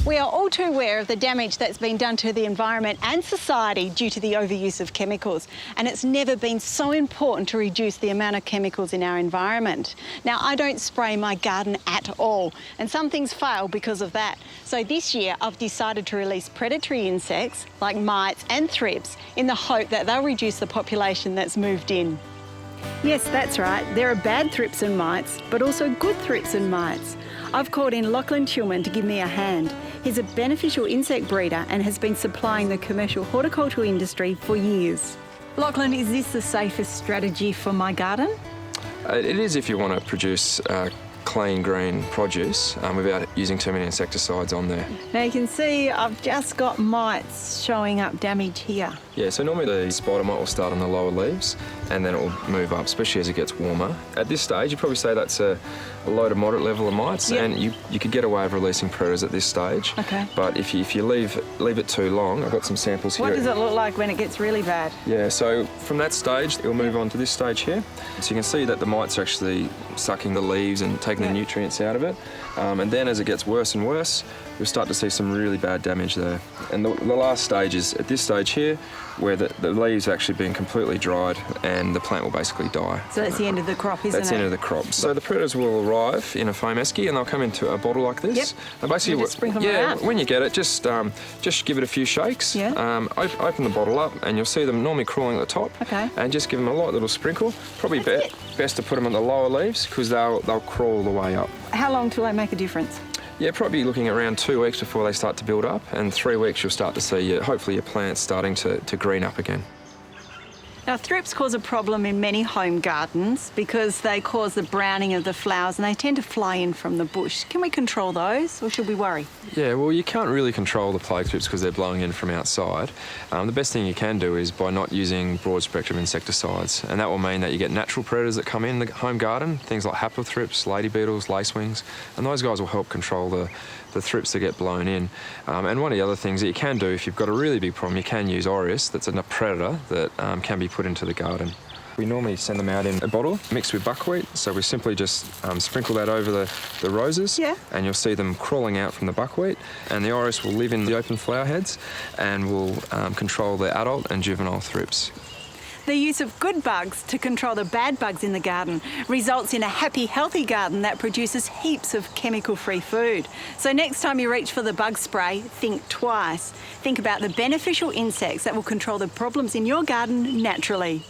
We are all too aware of the damage that's been done to the environment and society due to the overuse of chemicals, and it's never been so important to reduce the amount of chemicals in our environment. Now, I don't spray my garden at all, and some things fail because of that. So this year, I've decided to release predatory insects like mites and thrips in the hope that they'll reduce the population that's moved in. Yes, that's right. There are bad thrips and mites, but also good thrips and mites. I've called in Lachlan Tillman to give me a hand. He's a beneficial insect breeder and has been supplying the commercial horticultural industry for years. Lachlan, is this the safest strategy for my garden? It is if you want to produce clean, green produce without using too many insecticides on there. Now you can see I've just got mites showing up damage here. Yeah, so normally the spider mite will start on the lower leaves and then it will move up, especially as it gets warmer. At this stage, you'd probably say that's a low to moderate level of mites, yep. And you could get away with releasing predators at this stage. Okay. But if you leave it too long, I've got some samples here. What does it look like when it gets really bad? Yeah, so from that stage, it'll move on to this stage here. So you can see that the mites are actually sucking the leaves and taking the nutrients out of it. And then as it gets worse and worse, you'll start to see some really bad damage there. And the last stage is at this stage here, where the leaves are actually being completely dried and the plant will basically die. So that's the end of the crop, isn't it? That's the end of the crop. So the predators will arrive in a foam esky and they'll come into a bottle like this. Yep. And basically, just sprinkle them around. When you get it, just give it a few shakes. Yeah. Open the bottle up and you'll see them normally crawling at the top. Okay. And just give them a light little sprinkle. Probably best to put them on the lower leaves because they'll crawl all the way up. How long till they make a difference? Yeah, probably looking at around 2 weeks before they start to build up, and 3 weeks you'll start to see, hopefully, your plants starting to green up again. Now, thrips cause a problem in many home gardens because they cause the browning of the flowers and they tend to fly in from the bush. Can we control those or should we worry? Yeah, well, you can't really control the plague thrips because they're blowing in from outside. The best thing you can do is by not using broad-spectrum insecticides, and that will mean that you get natural predators that come in the home garden, things like haplithrips, lady beetles, lacewings, and those guys will help control the thrips that get blown in. And one of the other things that you can do if you've got a really big problem, you can use Aureus, that's a predator that can be put into the garden. We normally send them out in a bottle mixed with buckwheat, so we simply just sprinkle that over the roses, and you'll see them crawling out from the buckwheat, and the Aureus will live in the open flower heads and will control the adult and juvenile thrips. The use of good bugs to control the bad bugs in the garden results in a happy, healthy garden that produces heaps of chemical-free food. So next time you reach for the bug spray, think twice. Think about the beneficial insects that will control the problems in your garden naturally.